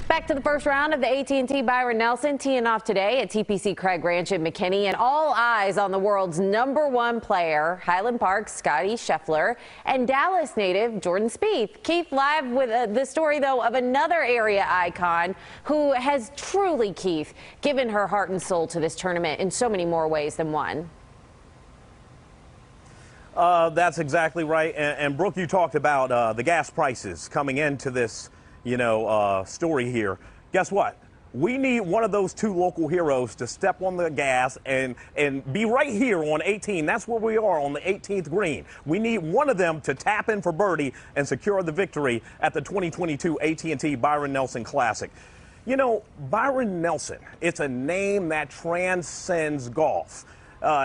Back to the first round of the AT&T Byron Nelson, teeing off today at TPC Craig Ranch in McKinney, and all eyes on the world's #1 player, Highland Park's Scotty Scheffler, and Dallas native Jordan Spieth. Keith, live with the story, though, of another area icon who has truly, Keith, given her heart and soul to this tournament in so many more ways than one. That's exactly right. And Brooke, you talked about the gas prices coming into this story here. Guess what? We need one of those two local heroes to step on the gas and be right here on 18. That's where we are, on the 18th green. We need one of them to tap in for birdie and secure the victory at the 2022 AT&T Byron Nelson Classic. You know, Byron Nelson, it's a name that transcends golf.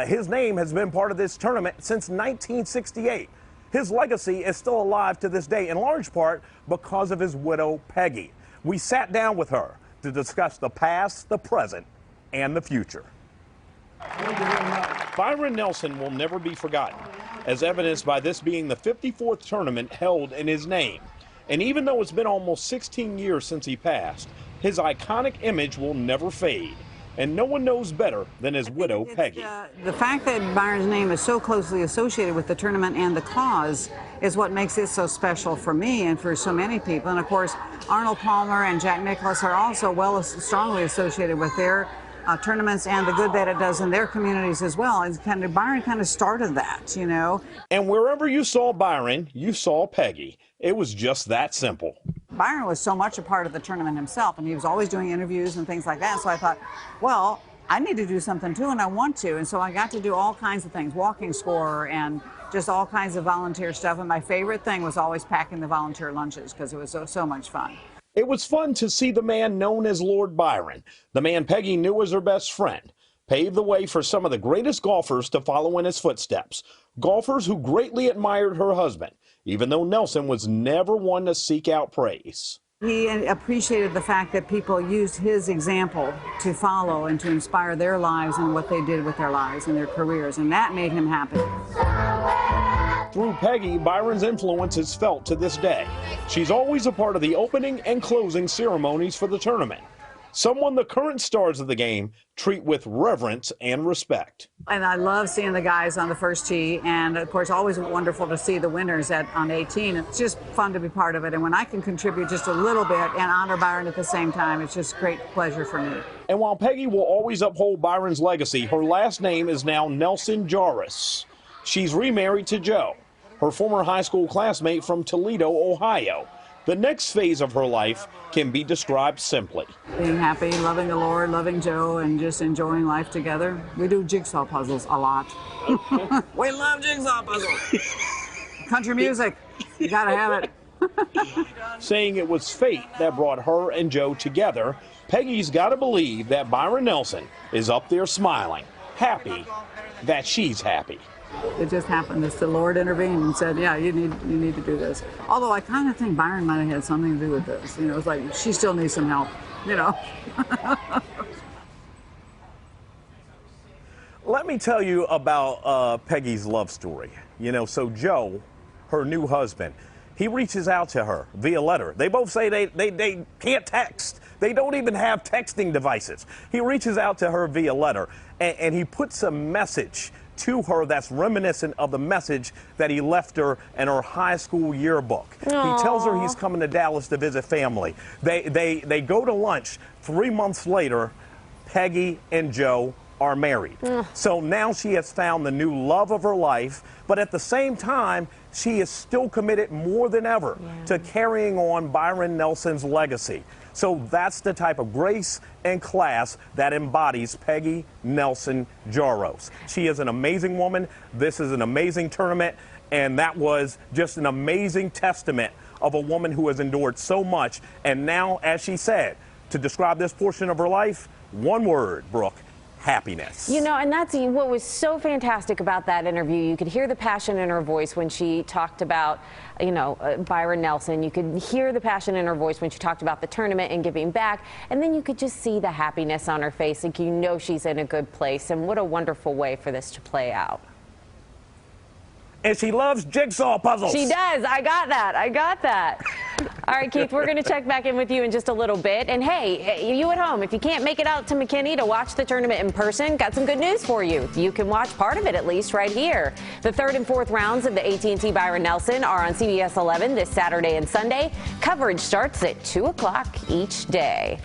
His name has been part of this tournament since 1968. His legacy is still alive to this day, in large part because of his widow, Peggy. We sat down with her to discuss the past, the present, and the future. Byron Nelson will never be forgotten, as evidenced by this being the 54th tournament held in his name. And even though it's been almost 16 years since he passed, his iconic image will never fade. And no one knows better than his widow, Peggy. The fact that Byron's name is so closely associated with the tournament and the cause is what makes it so special for me and for so many people. And of course, Arnold Palmer and Jack Nicklaus are also strongly associated with their tournaments and the good that it does in their communities as well. And Byron kind of started that, you know. And wherever you saw Byron, you saw Peggy. It was just that simple. Byron was so much a part of the tournament himself, and he was always doing interviews and things like that. So I thought, well, I need to do something too, and I want to. And so I got to do all kinds of things, walking score and just all kinds of volunteer stuff. And my favorite thing was always packing the volunteer lunches because it was so much fun. It was fun to see the man known as Lord Byron, the man Peggy knew as her best friend, pave the way for some of the greatest golfers to follow in his footsteps. Golfers who greatly admired her husband, even though Nelson was never one to seek out praise. He appreciated the fact that people used his example to follow and to inspire their lives and what they did with their lives and their careers, and that made him happy. Through Peggy, Byron's influence is felt to this day. She's always a part of the opening and closing ceremonies for the tournament. Someone the current stars of the game treat with reverence and respect. And I love seeing the guys on the first tee, and of course always wonderful to see the winners on 18. It's just fun to be part of it, and when I can contribute just a little bit and honor Byron at the same time, it's just great pleasure for me. And while Peggy will always uphold Byron's legacy, her last name is now Nelson Jarvis. She's remarried to Joe, her former high school classmate from Toledo, Ohio. The next phase of her life can be described simply. Being happy, loving the Lord, loving Joe, and just enjoying life together. We do jigsaw puzzles a lot. We love jigsaw puzzles. Country music, you gotta have it. Saying it was fate that brought her and Joe together, Peggy's gotta believe that Byron Nelson is up there smiling, happy that she's happy. It just happened. The Lord intervened and said, yeah, you need to do this. Although I kind of think Byron might have had something to do with this. You know, it's like she still needs some help, you know. Let me tell you about Peggy's love story. You know, so Joe, her new husband, he reaches out to her via letter. They both say they can't text. They don't even have texting devices. He reaches out to her via letter, and he puts a message to her that's reminiscent of the message that he left her in her high school yearbook. Aww. He tells her he's coming to Dallas to visit family. They go to lunch. 3 months later, Peggy and Joe are married. So now she has found the new love of her life, but at the same time, she is still committed more than ever to carrying on Byron Nelson's legacy. So that's the type of grace and class that embodies Peggy Nelson Jaros. She is an amazing woman. This is an amazing tournament, and that was just an amazing testament of a woman who has endured so much. And now, as she said, to describe this portion of her life, one word, Brooke: happiness. You know, and that's what was so fantastic about that interview. You could hear the passion in her voice when she talked about, you know, Byron Nelson. You could hear the passion in her voice when she talked about the tournament and giving back. And then you could just see the happiness on her face. Like, you know, she's in a good place. And what a wonderful way for this to play out. And she loves jigsaw puzzles. She does. I got that. All right, Keith, we're going to check back in with you in just a little bit. And hey, you at home, if you can't make it out to McKinney to watch the tournament in person, got some good news for you. You can watch part of it at least right here. The third and fourth rounds of the AT&T Byron Nelson are on CBS 11 this Saturday and Sunday. Coverage starts at 2 o'clock each day.